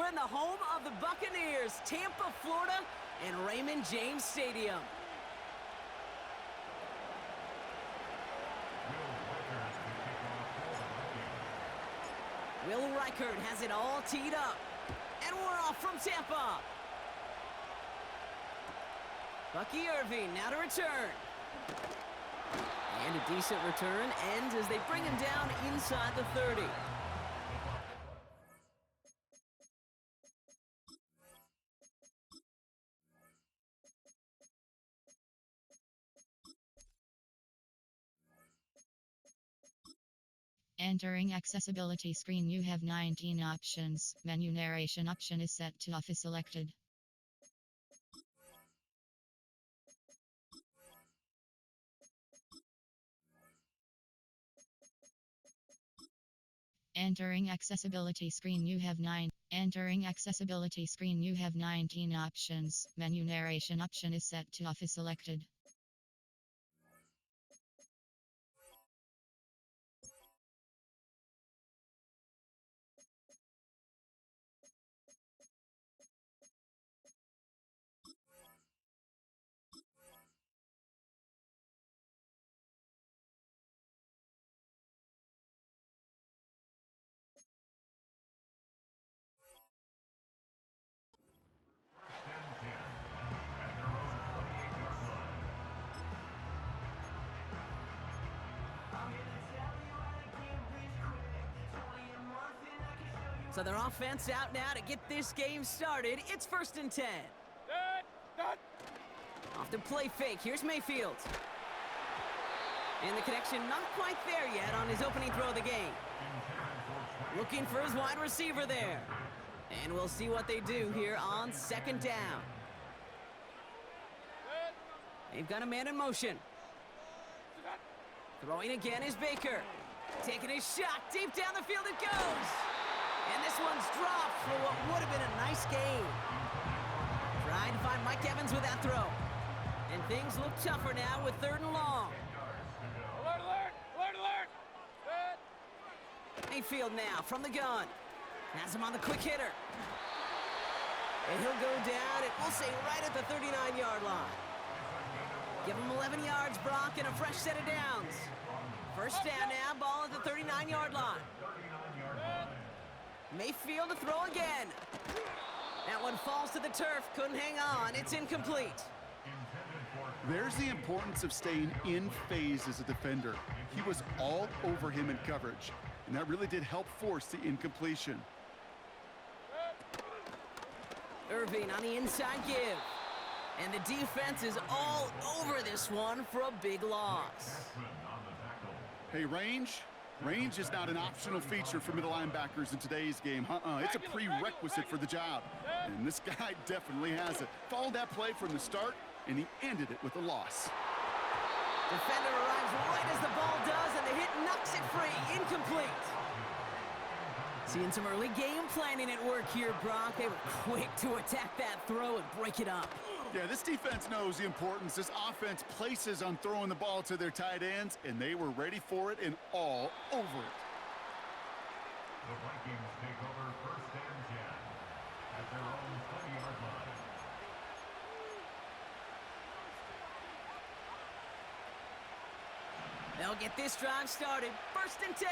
We're in the home of the Buccaneers, Tampa, Florida, and Raymond James Stadium. Will Reichert has it all teed up. And we're off from Tampa. Bucky Irving now to return. And a decent return ends as they bring him down inside the 30. Entering accessibility screen, you have 19 options. Menu narration option is set to off is selected. Entering accessibility screen, you have 19 options. Menu narration option is set to off is selected. So their offense out now to get this game started. It's 1st and 10. Off to play fake. Here's Mayfield. And the connection not quite there yet on his opening throw of the game. Looking for his wide receiver there. And we'll see what they do here on 2nd down. They've got a man in motion. Throwing again is Baker. Taking his shot. Deep down the field it goes. And this one's dropped for what would have been a nice game. Trying to find Mike Evans with that throw. And things look tougher now with 3rd and long. Alert, alert, alert, alert. Good. Mayfield now from the gun. Has him on the quick hitter. And he'll go down, and we'll say right at the 39-yard line. Give him 11 yards, Brock, and a fresh set of downs. 1st down now, ball at the 39-yard line. Mayfield to throw again. That one falls to the turf, couldn't hang on, it's incomplete. There's the importance of staying in phase as a defender. He was all over him in coverage, and that really did help force the incompletion. Irving on the inside give. And the defense is all over this one for a big loss. Hey, range is not an optional feature for middle linebackers in today's game. It's a prerequisite for the job. And this guy definitely has it. Followed that play from the start, and he ended it with a loss. Defender arrives right as the ball does, and the hit knocks it free. Incomplete. Seeing some early game planning at work here, Brock. They were quick to attack that throw and break it up. Yeah, this defense knows the importance this offense places on throwing the ball to their tight ends, and they were ready for it and all over it. The Vikings take over 1st and 10 at their own 20-yard line. They'll get this drive started. 1st and 10.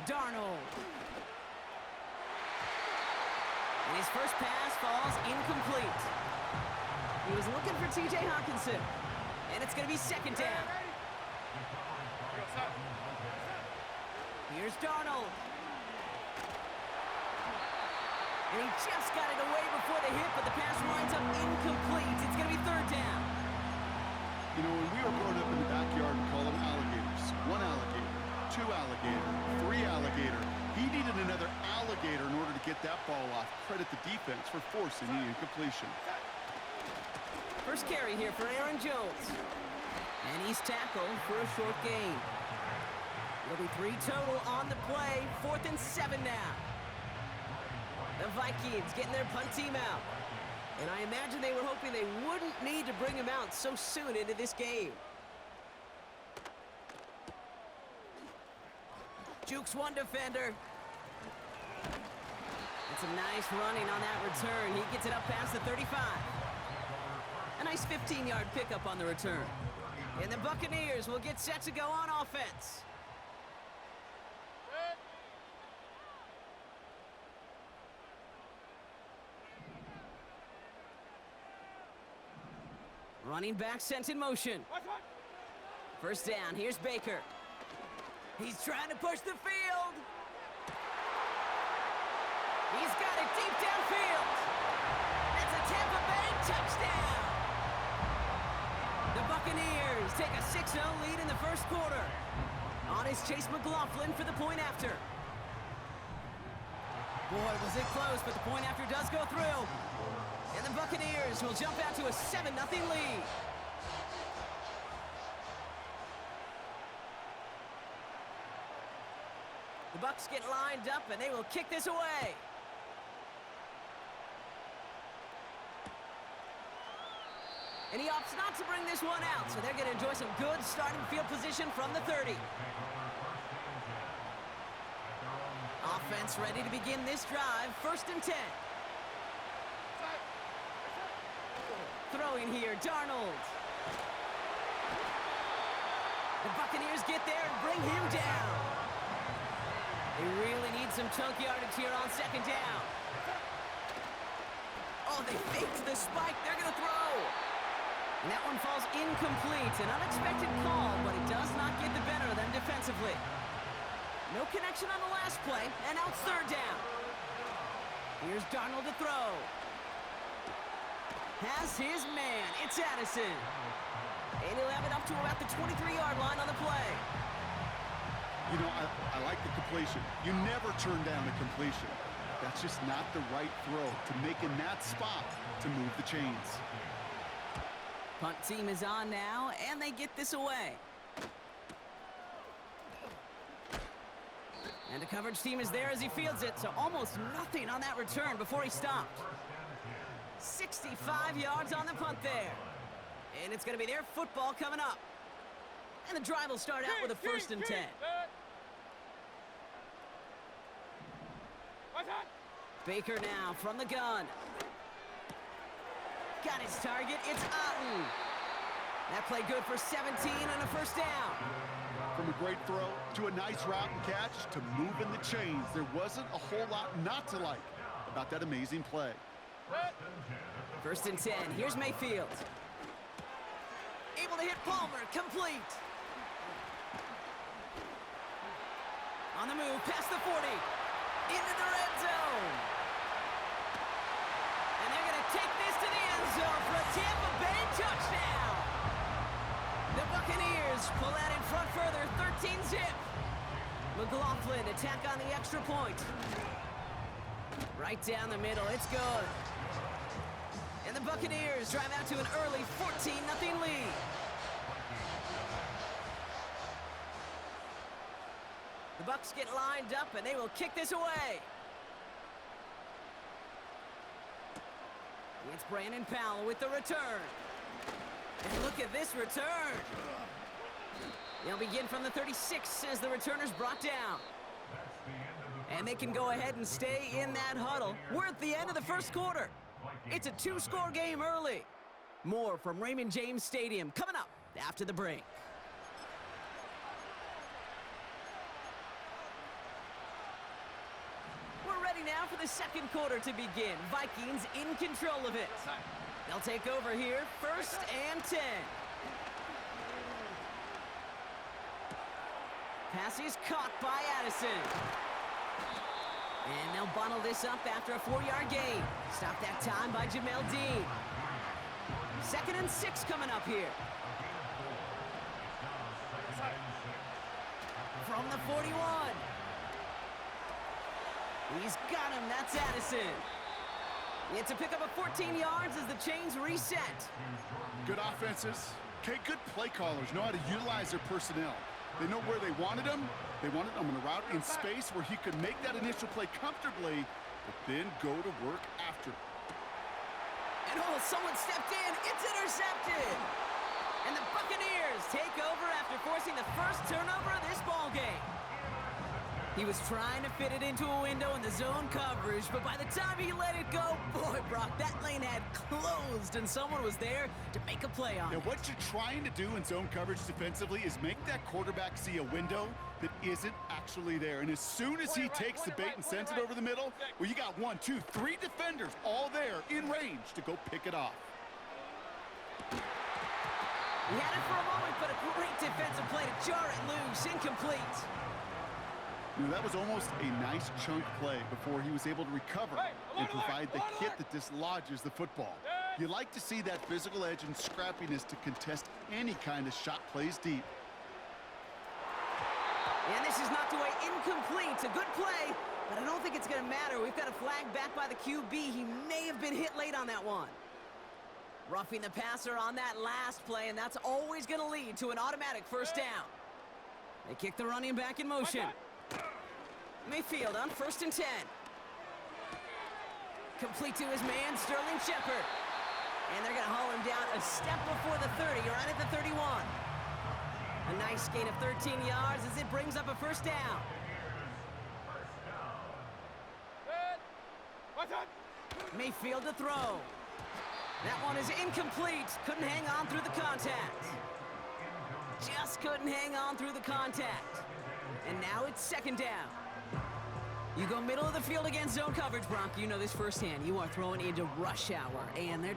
Darnold. And his first pass falls incomplete. He was looking for T.J. Hawkinson. And it's going to be 2nd down. Here's Darnold. And he just got it away before the hit, but the pass winds up incomplete. It's going to be 3rd down. You know, when we were growing up in the backyard, we called them alligators. 1 alligator, 2 alligator, 3 alligator. He needed another alligator in order to get that ball off. Credit the defense for forcing the incompletion. First carry here for Aaron Jones. And he's tackled for a short gain. It'll be 3 total on the play. 4th and 7 now. The Vikings getting their punt team out. And I imagine they were hoping they wouldn't need to bring him out so soon into this game. Jukes one defender. And some nice running on that return. He gets it up past the 35. A nice 15-yard pickup on the return. And the Buccaneers will get set to go on offense. Running back sent in motion. First down, here's Baker. He's trying to push the field. He's got it deep downfield. That's a Tampa Bay touchdown. The Buccaneers take a 6-0 lead in the first quarter. On is Chase McLaughlin for the point after. Boy, was it close, but the point after does go through. And the Buccaneers will jump out to a 7-0 lead. The Bucs get lined up, and they will kick this away. And he opts not to bring this one out, so they're going to enjoy some good starting field position from the 30. Offense ready to begin this drive. 1st and 10. Throwing here, Darnold. The Buccaneers get there and bring him down. They really need some chunk yardage here on 2nd down. Oh, they faked the spike. They're going to throw. And that one falls incomplete. An unexpected call, but it does not get the better of them defensively. No connection on the last play, and now it's 3rd down. Here's Darnold to throw. Has his man. It's Addison. And he'll have it up to about the 23-yard line on the play. You know, I like the completion. You never turn down a completion. That's just not the right throw to make in that spot to move the chains. Punt team is on now, and they get this away. And the coverage team is there as he fields it, so almost nothing on that return before he stopped. 65 yards on the punt there. And it's going to be their football coming up. And the drive will start out with a 1st and 10. Baker now from the gun. Got his target. It's Otten. That play good for 17 and a 1st down. From a great throw to a nice route and catch to moving the chains, there wasn't a whole lot not to like about that amazing play. 1st and 10. Here's Mayfield. Able to hit Palmer. Complete. On the move, past the 40. Into the red zone. And they're going to take this to the end zone for a Tampa Bay touchdown. The Buccaneers pull out in front further, 13-zip. McLaughlin attack on the extra point. Right down the middle, it's good. And the Buccaneers drive out to an early 14-0 lead. The Bucs get lined up, and they will kick this away. It's Brandon Powell with the return. And look at this return. They'll begin from the 36 as the returner's brought down. And they can go ahead and stay in that huddle. We're at the end of the first quarter. It's a 2-score game early. More from Raymond James Stadium coming up after the break. We're ready now for the second quarter to begin. Vikings in control of it. They'll take over here, 1st and 10. Pass is caught by Addison. And they'll bundle this up after a 4-yard gain. Stopped that time by Jamel Dean. 2nd and 6 coming up here. From the 41. He's got him. That's Addison. It's a pickup of 14 yards as the chains reset. Good offenses. Okay, good play callers know how to utilize their personnel. They know where they wanted him. They wanted him on a route in space where he could make that initial play comfortably, but then go to work after. And oh, someone stepped in. It's intercepted. And the Buccaneers take over after forcing the first turnover of this ball game. He was trying to fit it into a window in the zone coverage, but by the time he let it go, boy, Brock, that lane had closed, and someone was there to make a play on it. Now, what you're trying to do in zone coverage defensively is make that quarterback see a window that isn't actually there. And as soon as he takes the bait and sends it over the middle, well, you got 1, 2, 3 defenders all there in range to go pick it off. He had it for a moment, but a great defensive play to jar it loose. Incomplete. You know, that was almost a nice chunk play before he was able to recover and provide the hit that dislodges the football. You like to see that physical edge and scrappiness to contest any kind of shot plays deep. And this is knocked away incomplete. It's a good play, but I don't think it's going to matter. We've got a flag back by the QB. He may have been hit late on that one. Roughing the passer on that last play, and that's always going to lead to an automatic first down. They kick the running back in motion. Mayfield on 1st and 10. Complete to his man, Sterling Shepard. And they're going to haul him down a step before the 30, right at the 31. A nice gain of 13 yards as it brings up a first down. Mayfield to throw. That one is incomplete. Couldn't hang on through the contact. Just couldn't hang on through the contact. And now it's 2nd down. You go middle of the field against zone coverage, Bronk. You know this firsthand. You are throwing into rush hour, and there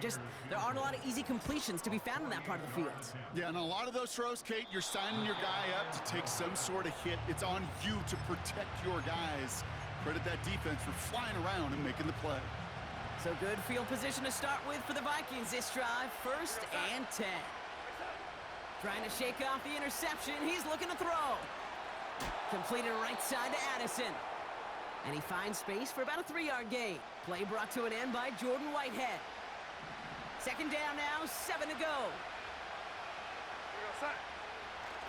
aren't a lot of easy completions to be found in that part of the field. Yeah, and a lot of those throws, Kate, you're signing your guy up to take some sort of hit. It's on you to protect your guys. Credit that defense for flying around and making the play. So good field position to start with for the Vikings this drive. 1st and 10. Trying to shake off the interception. He's looking to throw. Completed right side to Addison. And he finds space for about a 3-yard gain. Play brought to an end by Jordan Whitehead. 2nd down now, 7 to go.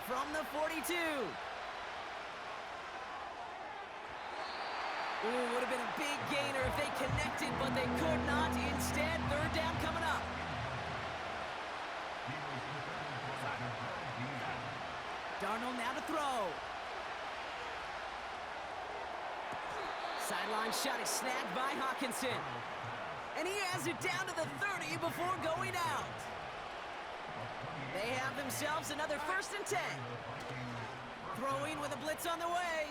From the 42. Ooh, would have been a big gainer if they connected, but they could not. Instead, 3rd down coming up. Darnold now to throw. Sideline shot is snagged by Hawkinson. And he has it down to the 30 before going out. They have themselves another 1st and 10. Throwing with a blitz on the way.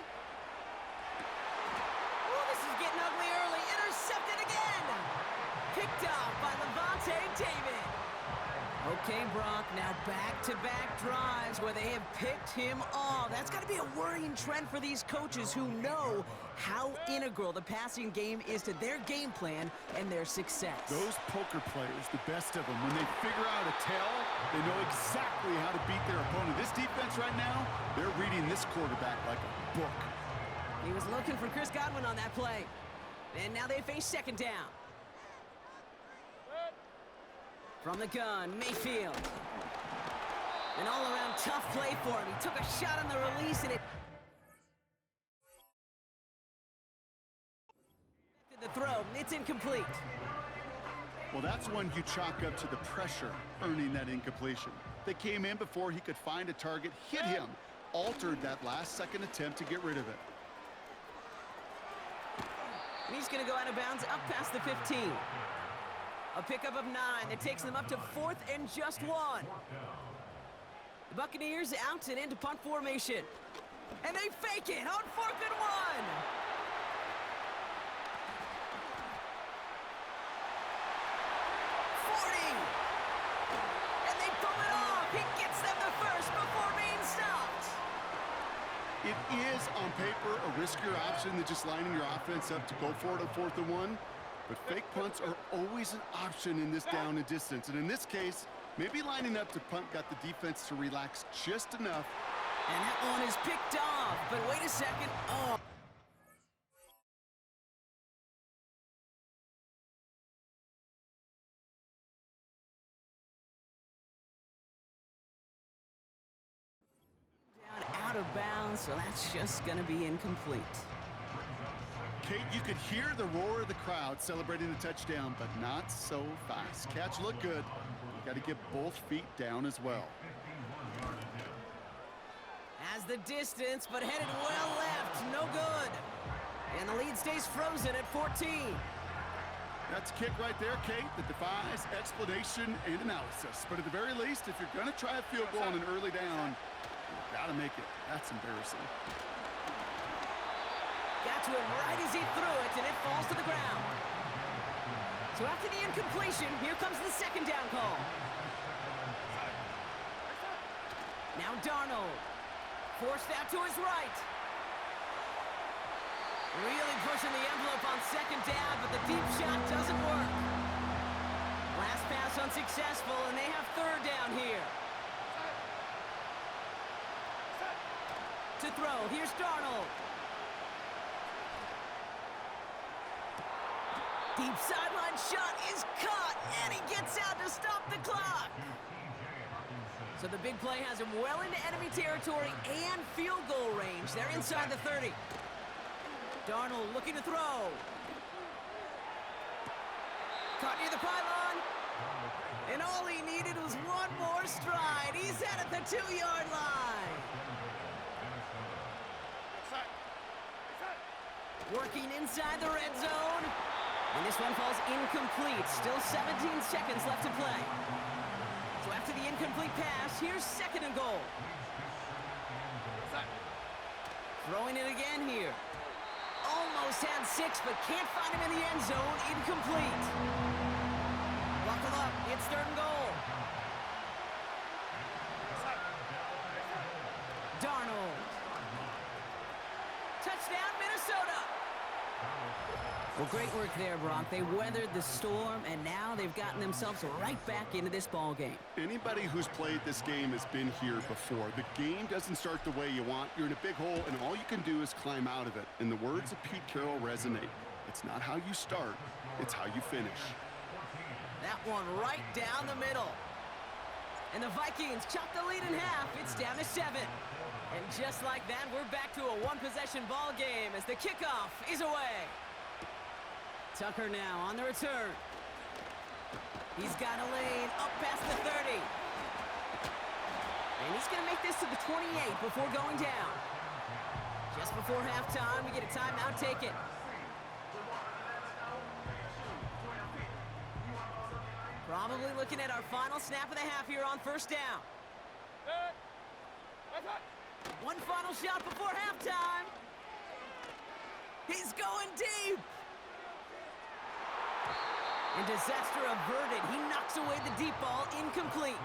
Oh, this is getting ugly early. Intercepted again. Picked off by Levante David. Okay, Brock, now back-to-back drives where they have picked him off. That's got to be a worrying trend for these coaches who know how integral the passing game is to their game plan and their success. Those poker players, the best of them, when they figure out a tell, they know exactly how to beat their opponent. This defense right now, they're reading this quarterback like a book. He was looking for Chris Godwin on that play. And now they face 2nd down. From the gun, Mayfield. An all-around tough play for him. He took a shot on the release, and it... the throw. It's incomplete. Well, that's one you chalk up to the pressure earning that incompletion. They came in before he could find a target, hit him, altered that last-second attempt to get rid of it. And he's going to go out of bounds up past the 15. A pickup of 9 that takes them up to 4th and just 1. The Buccaneers out and into punt formation. And they fake it on 4th and 1. And they pull it off. He gets them the first before being stopped. It is, on paper, a riskier option than just lining your offense up to go for it on 4th and 1. But fake punts are always an option in this down and distance. And in this case, maybe lining up to punt got the defense to relax just enough. And that one is picked off. But wait a second. Oh. Down out of bounds, so that's just going to be incomplete. Kate, you could hear the roar of the crowd celebrating the touchdown, but not so fast. Catch looked good. You got to get both feet down as well. Has the distance, but headed well left. No good. And the lead stays frozen at 14. That's a kick right there, Kate, that defies explanation and analysis. But at the very least, if you're going to try a field goal on an early down, you've got to make it. That's embarrassing. Got to him right as he threw it, and it falls to the ground. So after the incompletion, here comes the second down call. Now Darnold. Forced out to his right. Really pushing the envelope on second down, but the deep shot doesn't work. Last pass unsuccessful, and they have third down here. To throw, here's Darnold. Deep sideline shot is caught, and he gets out to stop the clock. So the big play has him well into enemy territory and field goal range. They're inside the 30. Darnold looking to throw. Caught near the pylon. And all he needed was one more stride. He's at the 2-yard line. Working inside the red zone. And this one falls incomplete. Still 17 seconds left to play. So after the incomplete pass, here's second and goal. Throwing it again here. Almost had 6, but can't find him in the end zone. Incomplete. Buckle up. It's third and goal. Darnold. Touchdown, Minnesota. Well, great work there, Brock. They weathered the storm, and now they've gotten themselves right back into this ball game. Anybody who's played this game has been here before. The game doesn't start the way you want. You're in a big hole, and all you can do is climb out of it. And the words of Pete Carroll resonate. It's not how you start, it's how you finish. That one right down the middle. And the Vikings chop the lead in half. It's down to 7. And just like that, we're back to a one-possession ball game as the kickoff is away. Tucker now on the return. He's got a lane up past the 30. And he's going to make this to the 28 before going down. Just before halftime, we get a timeout taken. Probably looking at our final snap of the half here on first down. One final shot before halftime. He's going deep. And disaster averted. He knocks away the deep ball, incomplete.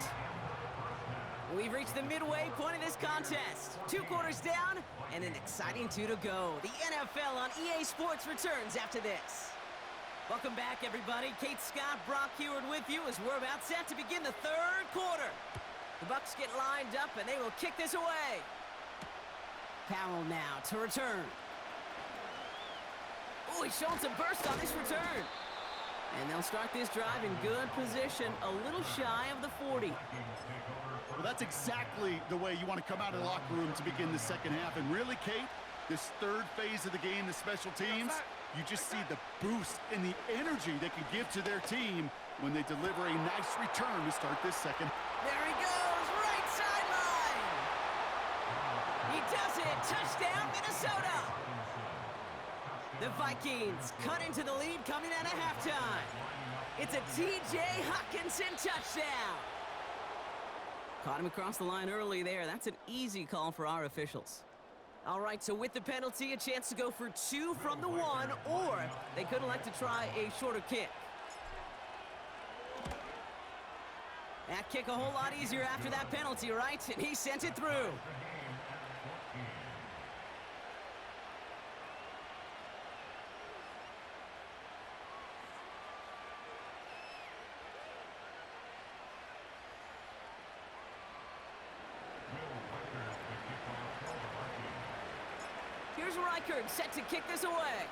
We've reached the midway point of this contest. 2 quarters down and an exciting 2 to go. The NFL on EA Sports returns after this. Welcome back, everybody. Kate Scott, Brock Heward with you as we're about set to begin the third quarter. The Bucs get lined up and they will kick this away. Powell now to return. Oh, he's showing some burst on this return. And they'll start this drive in good position, a little shy of the 40. Well, that's exactly the way you want to come out of the locker room to begin the second half. And really, Kate, this third phase of the game, the special teams, you just see the boost and the energy they can give to their team when they deliver a nice return to start this second. There he goes, right sideline. He does it. Touchdown, Minnesota. The Vikings cut into the lead coming out of halftime. It's a T.J. Hockenson touchdown. Caught him across the line early there. That's an easy call for our officials. All right, so with the penalty, a chance to go for 2 from the 1, or they could elect to try a shorter kick. That kick a whole lot easier after that penalty, right? And he sent it through. Here's Reichert set to kick this away.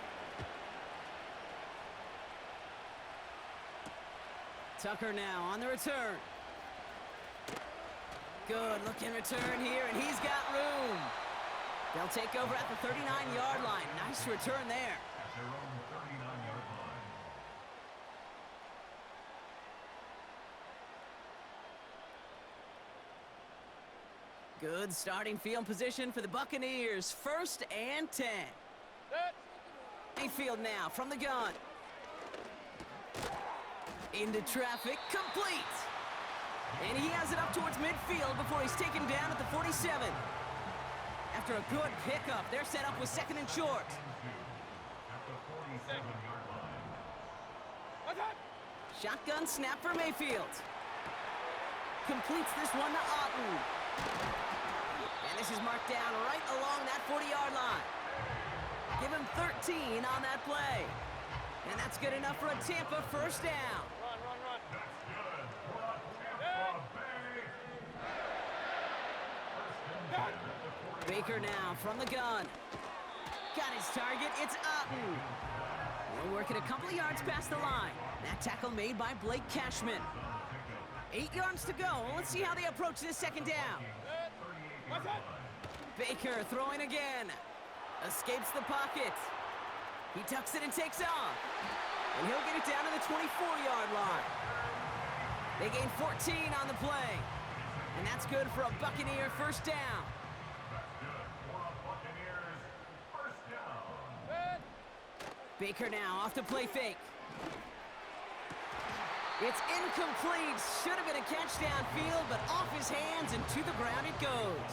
Tucker now on the return. Good looking return here, and he's got room. They'll take over at the 39-yard line. Nice return there. At their own 39-yard line. Good starting field position for the Buccaneers. 1st and 10. Set. Mayfield now from the gun. Into traffic, complete. And he has it up towards midfield before he's taken down at the 47. After a good pickup, they're set up with 2nd and short. At the 47-yard line. What's up? Shotgun snap for Mayfield. Completes this one to Otten. And this is marked down right along that 40-yard line. Give him 13 on that play. And that's good enough for a Tampa 1st down. Run, run, run. That's good for a Tampa Bay. Cut. Baker now from the gun. Got his target. It's Otten. We're working a couple of yards past the line. That tackle made by Blake Cashman. 8 yards to go. Let's see how they approach this 2nd down. Set. What's up? Baker throwing again. Escapes the pocket. He tucks it and takes off. And he'll get it down to the 24-yard line. They gain 14 on the play. And that's good for a Buccaneer 1st down. For a Buccaneers first down. Set. Baker now off the play fake. It's incomplete. Should have been a catch downfield, but off his hands and to the ground it goes.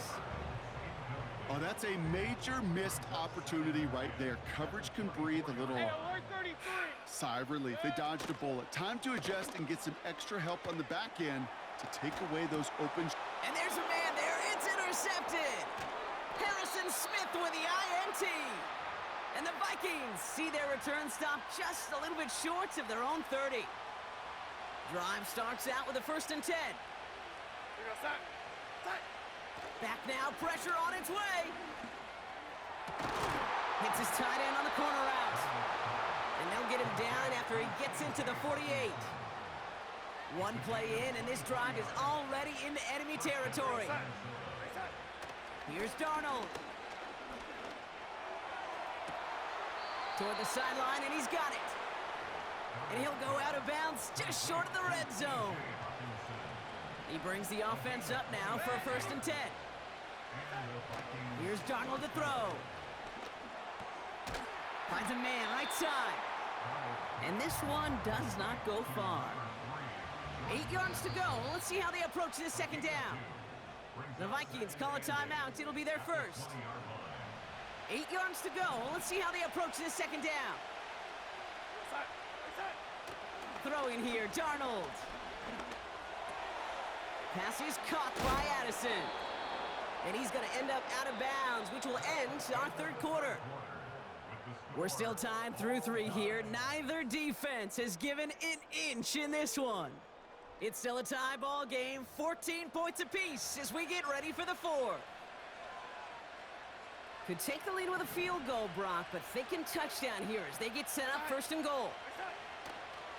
Oh, that's a major missed opportunity right there. Coverage can breathe a little Hey, alert 33. sigh of relief. They dodged a bullet. Time to adjust and get some extra help on the back end to take away those open. And there's a man there. It's intercepted. Harrison Smith with the INT. And the Vikings see their return stop just a little bit short of their own 30. Drive starts out with a 1st and 10. Here goes set. Set. Back now, pressure on its way. Hits his tight end on the corner route. And they'll get him down after he gets into the 48. One play in, and this drive is already into enemy territory. Set. Set. Here's Darnold. Toward the sideline, and he's got it. And he'll go out of bounds just short of the red zone. He brings the offense up now for a 1st and 10. Here's Darnold to throw. Finds a man right side. And this one does not go far. 8 yards to go. Let's see how they approach this 2nd down. The Vikings call a timeout. It'll be their 1st. 8 yards to go. Let's see how they approach this 2nd down. Set. Set. Throwing here, Darnold. Pass is caught by Addison. And he's going to end up out of bounds, which will end our 3rd quarter. We're still tied through 3 here. Neither defense has given an inch in this one. It's still a tie ball game, 14 points apiece as we get ready for the 4th. Could take the lead with a field goal, Brock, but thinking touchdown here as they get set up 1st and goal.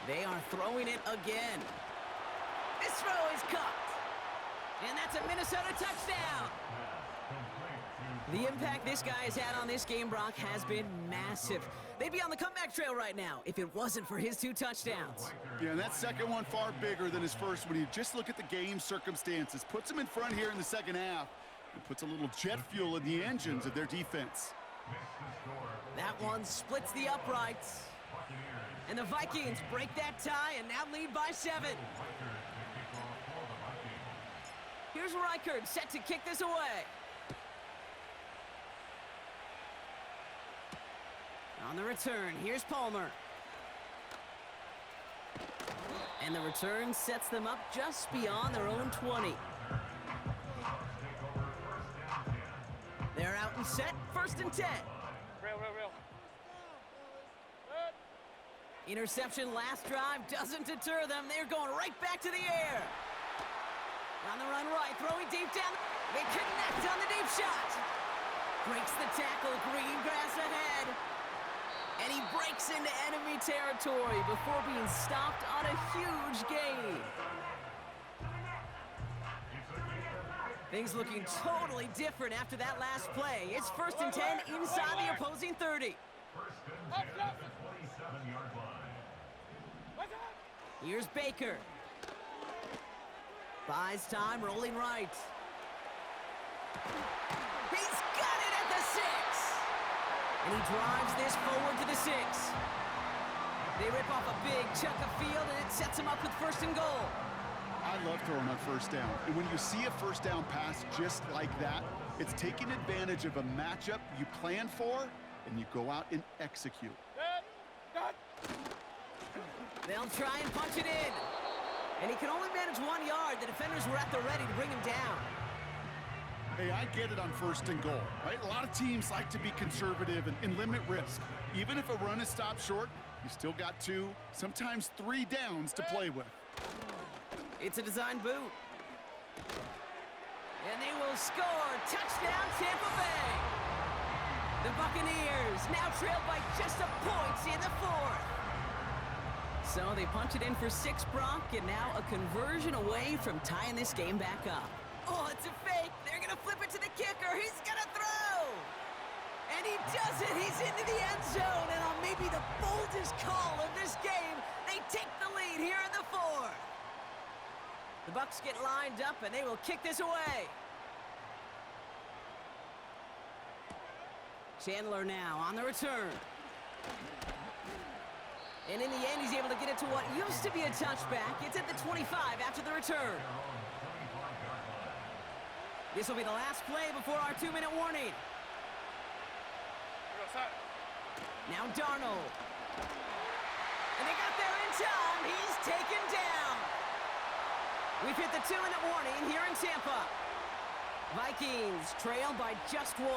They are throwing it again. This throw is caught. And that's a Minnesota touchdown. The impact this guy has had on this game, Brock, has been massive. They'd be on the comeback trail right now if it wasn't for his 2 touchdowns. Yeah, and that second one far bigger than his first when you just look at the game circumstances. Puts him in front here in the 2nd half and puts a little jet fuel in the engines of their defense. That one splits the uprights. And the Vikings break that tie and now lead by 7. Here's Reichard set to kick this away. On the return, here's Palmer. And the return sets them up just beyond their own 20. They're out and set, 1st and 10. Real. Set. Interception last drive doesn't deter them. They're going right back to the air. On the run right, throwing deep down. They connect on the deep shot. Breaks the tackle, green grass ahead. And he breaks into enemy territory before being stopped on a huge gain. Things looking totally different after that last play. It's 1st and 10 inside the opposing 30. Up. 27-yard line. What's up? Here's Baker. Buys time, rolling right. He's got it at the 6. And he drives this forward to the 6. They rip off a big chunk of field, and it sets him up with 1st and goal. I love throwing on 1st down. And when you see a 1st down pass just like that, it's taking advantage of a matchup you plan for, and you go out and execute. They'll try and punch it in. And he can only manage 1 yard. The defenders were at the ready to bring him down. Hey, I get it on 1st and goal, right? A lot of teams like to be conservative and limit risk. Even if a run is stopped short, you still got 2, sometimes 3 downs to play with. It's a design boot. And they will score. Touchdown, Tampa Bay. The Buccaneers now trail by just a point in the 4th. So they punch it in for 6, Brock, and now a conversion away from tying this game back up. Oh, it's a fake. They're going to flip it to the kicker. He's going to throw. And he does it. He's into the end zone. And on maybe the boldest call of this game, they take the lead here in the 4th. The Bucs get lined up, and they will kick this away. Chandler now on the return. And in the end, he's able to get it to what used to be a touchback. It's at the 25 after the return. This will be the last play before our 2-minute warning. Now Darnold. And they got there in time. He's taken down. We've hit the 2-minute warning here in Tampa. Vikings trail by just 1.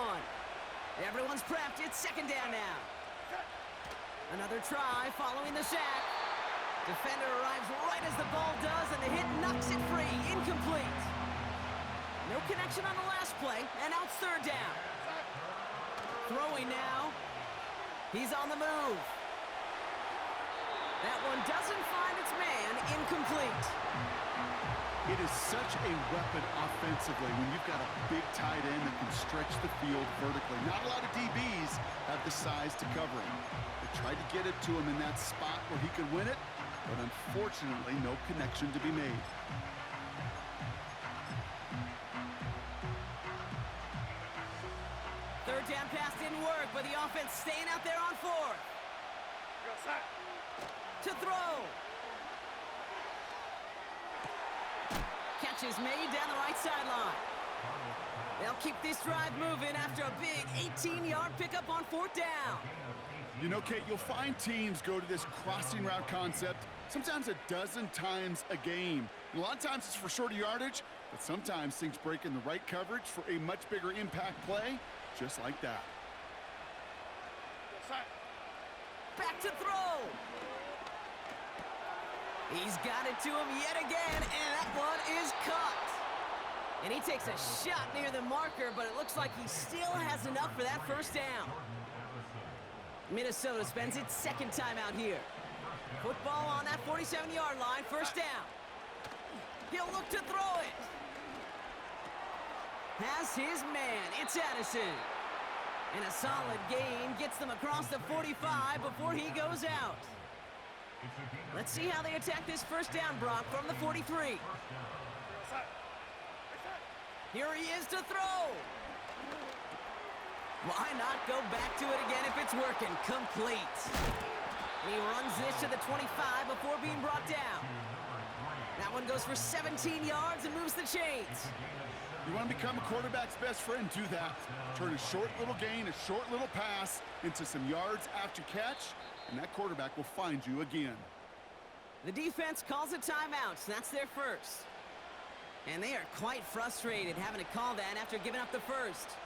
Everyone's prepped. It's 2nd down now. Another try following the sack. Defender arrives right as the ball does, and the hit knocks it free. Incomplete. No connection on the last play, and now it's 3rd down. Throwing now. He's on the move. That one doesn't find its man. Incomplete. It is such a weapon offensively when you've got a big tight end that can stretch the field vertically. Not a lot of DBs have the size to cover him. They tried to get it to him in that spot where he could win it, but unfortunately, no connection to be made. Third down pass didn't work, but the offense staying out there on 4th. To throw. Catch is made down the right sideline. They'll keep this drive moving after a big 18-yard pickup on 4th down. You know, Kate, you'll find teams go to this crossing route concept sometimes a dozen times a game. A lot of times it's for shorter yardage, but sometimes things break in the right coverage for a much bigger impact play, just like that. Back to throw. He's got it to him yet again, and that one is caught. And he takes a shot near the marker, but it looks like he still has enough for that 1st down. Minnesota spends its 2nd time out here. Football on that 47-yard line, 1st down. He'll look to throw it. Has his man. It's Addison. And a solid game gets them across the 45 before he goes out. Let's see how they attack this 1st down, Brock, from the 43. Here he is to throw. Why not go back to it again if it's working? Complete. And he runs this to the 25 before being brought down. That one goes for 17 yards and moves the chains. You want to become a quarterback's best friend, do that. Turn a short little gain, a short little pass into some yards after catch, and that quarterback will find you again. The defense calls a timeout. That's their 1st. And they are quite frustrated having to call that after giving up the 1st.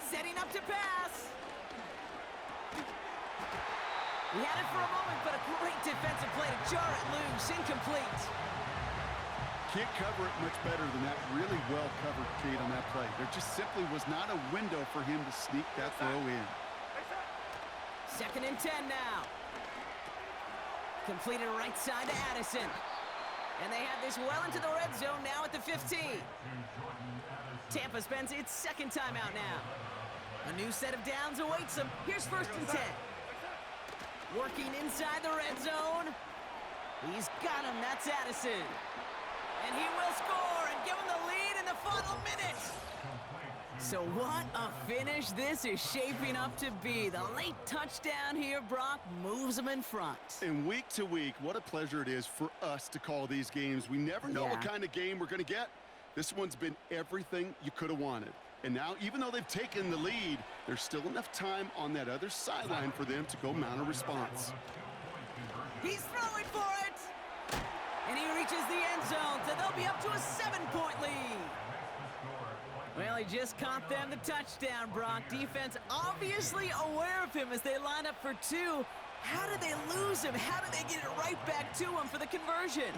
Setting up to pass. He had it for a moment, but a great defensive play to jar it loose. Incomplete. Can't cover it much better than that. Really well covered, Kate, on that play. There just simply was not a window for him to sneak that throw in. 2nd and 10 now. Completed right side to Addison. And they have this well into the red zone now at the 15. Tampa spends its 2nd time out now. A new set of downs awaits them. Here's 1st and 10. Working inside the red zone. He's got him. That's Addison. And he will score, and give them the lead in the final minute. So what a finish this is shaping up to be. The late touchdown here, Brock, moves them in front. And week to week, what a pleasure it is for us to call these games. We never know what kind of game we're going to get. This one's been everything you could have wanted. And now, even though they've taken the lead, there's still enough time on that other sideline for them to go mount a response. He's throwing for it! And he reaches the end zone, so they'll be up to a 7-point lead. Well, he just caught them the touchdown, Brock. Defense obviously aware of him as they line up for two. How did they lose him? How did they get it right back to him for the conversion?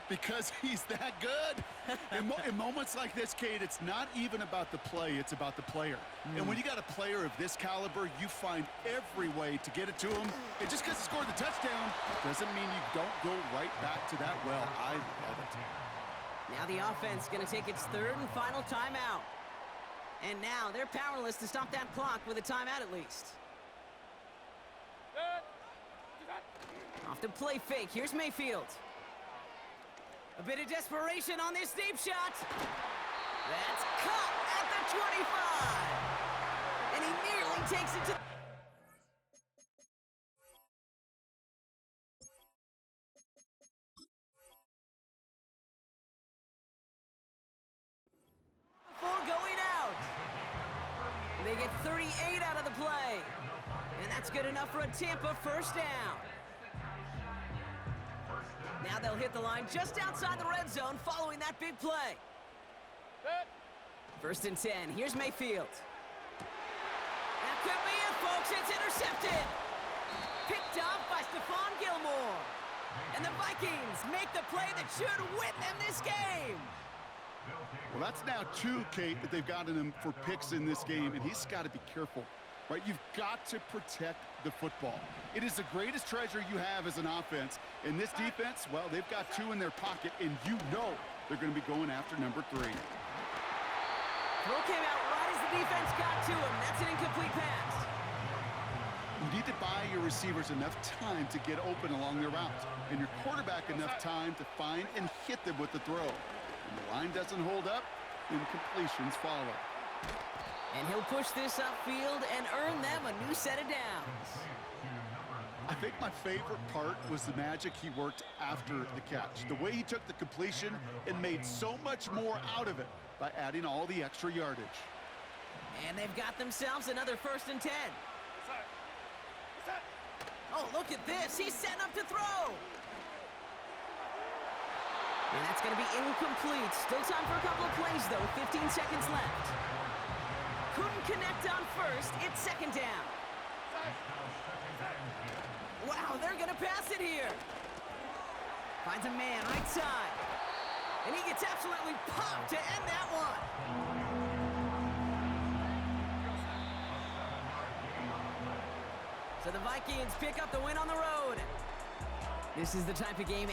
Because he's that good. In moments like this, Kate, it's not even about the play, it's about the player. And when you got a player of this caliber, you find every way to get it to him. And just because he scored the touchdown doesn't mean you don't go right back to that well. I love it. Now the offense going to take its third and final timeout. And now they're powerless to stop that clock with a timeout at least. Off to play fake. Here's Mayfield. A bit of desperation on this deep shot. That's caught at the 25. And he nearly takes it to... Before going out. They get 38 out of the play. And that's good enough for a Tampa first down. Now they'll hit the line just outside the red zone following that big play. First and 10. Here's Mayfield. That could be it, folks. It's intercepted. Picked off by Stephon Gilmore. And the Vikings make the play that should win them this game. Well, that's now two, Kate, that they've gotten him for picks in this game, and he's got to be careful. Right, you've got to protect the football. It is the greatest treasure you have as an offense. And this defense, well, they've got two in their pocket, and you know they're going to be going after number 3. Throw came out right as the defense got to him. That's an incomplete pass. You need to buy your receivers enough time to get open along their routes, and your quarterback enough time to find and hit them with the throw. When the line doesn't hold up, incompletions follow. And he'll push this upfield and earn them a new set of downs. I think my favorite part was the magic he worked after the catch. The way he took the completion and made so much more out of it by adding all the extra yardage. And they've got themselves another first and 10. Oh, look at this. He's setting up to throw. And that's going to be incomplete. Still time for a couple of plays, though. 15 seconds left. Couldn't connect on first. It's second down. Wow, they're going to pass it here. Finds a man right side. And he gets absolutely popped to end that one. So the Vikings pick up the win on the road. This is the type of game